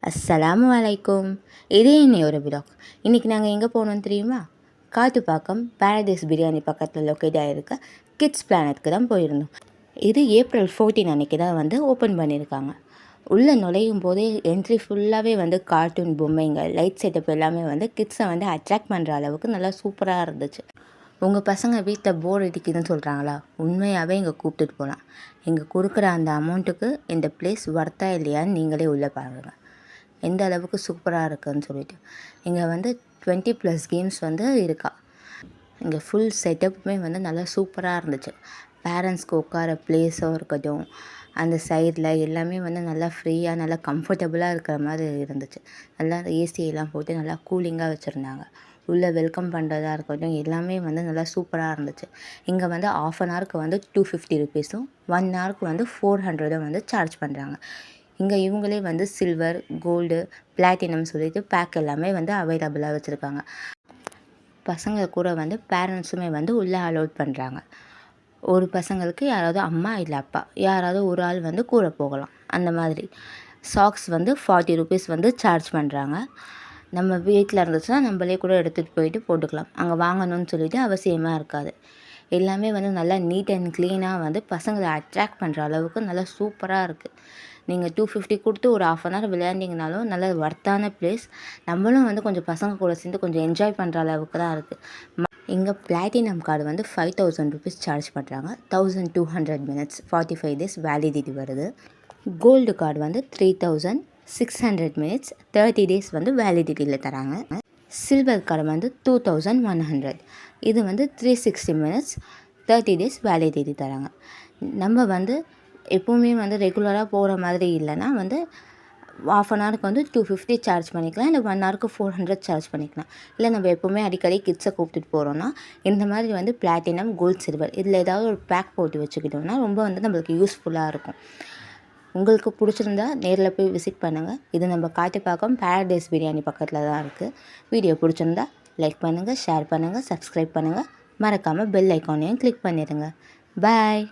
அஸ்ஸலாமு அலைக்கும். இதே இன்னையோட விலாக். இன்றைக்கி நாங்கள் எங்கே போனோம் தெரியுமா? காட்டுப்பாக்கம் பாரடைஸ் பிரியாணி பக்கத்தில் லொக்கேட் ஆகிருக்க கிட்ஸ் பிளானட்க்கு தான் போயிருந்தோம். இது ஏப்ரல் 14 அன்றைக்கி தான் ஓப்பன் பண்ணியிருக்காங்க. உள்ளே நுழையும் போதே என்ட்ரி ஃபுல்லாகவே கார்ட்டூன் பொம்மைங்க, லைட் செட்டப் எல்லாமே கிட்ஸை அட்ராக்ட் பண்ணுற அளவுக்கு நல்லா சூப்பராக இருந்துச்சு. உங்கள் பசங்க வீட்டில் போர் அடிக்குதுன்னு சொல்கிறாங்களா? உண்மையாகவே இங்கே கூப்பிட்டுட்டு போகலாம். இங்கே கொடுக்குற அந்த அமௌண்ட்டுக்கு இந்த பிளேஸ் ஒர்த்தா இல்லையான்னு நீங்களே உள்ளே பாருங்கள். எந்த அளவுக்கு சூப்பராக இருக்குதுன்னு சொல்லிட்டு இங்கே 20+ கேம்ஸ் இருக்கா. இங்கே ஃபுல் செட்டப்புமே நல்லா சூப்பராக இருந்துச்சு. பேரண்ட்ஸ்க்கு உட்கார பிளேஸும் இருக்கட்டும், அந்த சைடில் எல்லாமே நல்லா ஃப்ரீயாக நல்லா கம்ஃபர்டபுளாக இருக்கிற மாதிரி இருந்துச்சு. நல்லா ஏசியெல்லாம் போட்டு நல்லா கூலிங்காக வச்சுருந்தாங்க. உள்ளே வெல்கம் பண்ணுறதா இருக்கட்டும் எல்லாமே நல்லா சூப்பராக இருந்துச்சு. இங்கே ½ அன் ஹவருக்கு 250 ருபீஸும் 1 ஹவருக்கு 400 சார்ஜ் பண்ணுறாங்க. இங்கே இவங்களே சில்வர், கோல்டு, பிளாட்டினம் சொல்லிட்டு பேக் எல்லாமே அவைலபிளாக வச்சுருக்காங்க. பசங்க கூட பேரண்ட்ஸுமே உள்ளே அலோட் பண்ணுறாங்க. ஒரு பசங்களுக்கு யாராவது அம்மா இல்லை அப்பா யாராவது ஒரு ஆள் கூட போகலாம். அந்த மாதிரி சாக்ஸ் 40 ருபீஸ் சார்ஜ் பண்ணுறாங்க. நம்ம வீட்டில் இருந்துச்சுன்னா நம்மளே கூட எடுத்துகிட்டு போயிட்டு போட்டுக்கலாம். அங்கே வாங்கணும்னு சொல்லிட்டு அவசியமாக இருக்காது. எல்லாமே நல்லா நீட் அண்ட் க்ளீனாக பசங்களை அட்ராக்ட் பண்ணுற அளவுக்கு நல்லா சூப்பராக இருக்குது. நீங்கள் 250 கொடுத்து ஒரு ½ அன் ஹவர் விளையாண்டிங்கனாலும் நல்ல ஒர்த்தான பிளேஸ். நம்மளும் கொஞ்சம் பசங்க கூட சேர்ந்து கொஞ்சம் என்ஜாய் பண்ணுற அளவுக்கு தான் இருக்குது. இங்கே பிளாட்டினம் கார்டு 5000 ருபீஸ் சார்ஜ் பண்ணுறாங்க. 1200 மினிட்ஸ் 45 டேஸ் வேலிடிட்டி வருது. கோல்டு கார்டு 3600 மினிட்ஸ் 30 டேஸ் வேலிடிட்டியில் தராங்க. சில்வர் கார்டு 2100, இது 360 மினிட்ஸ் 30 டேஸ் வேலிடிட்டி தராங்க. நம்ம எப்போவுமே ரெகுலராக போகிற மாதிரி இல்லைன்னா ½ அன் ஹவருக்கு 250 சார்ஜ் பண்ணிக்கலாம். இல்லை 1 ஹவருக்கு 400 சார்ஜ் பண்ணிக்கலாம். இல்லை நம்ம எப்போவுமே அடிக்கடி கிட்ஸை கூப்பிட்டுட்டு போகிறோன்னா இந்த மாதிரி பிளாட்டினம், கோல்டு, சில்வர் இதில் ஏதாவது ஒரு பேக் போட்டு வச்சுக்கிட்டோம்னா ரொம்ப நம்மளுக்கு யூஸ்ஃபுல்லாக இருக்கும். உங்களுக்கு பிடிச்சிருந்தா நேரில் போய் விசிட் பண்ணுங்கள். இது நம்ம காட்டுப்பாக்கம் பாரடைஸ் பிரியாணி பக்கத்தில் தான் இருக்குது. வீடியோ பிடிச்சிருந்தா லைக் பண்ணுங்கள், ஷேர் பண்ணுங்கள், சப்ஸ்கிரைப் பண்ணுங்கள். மறக்காமல் பெல் ஐக்கானையும் கிளிக் பண்ணிடுங்க. பாய்.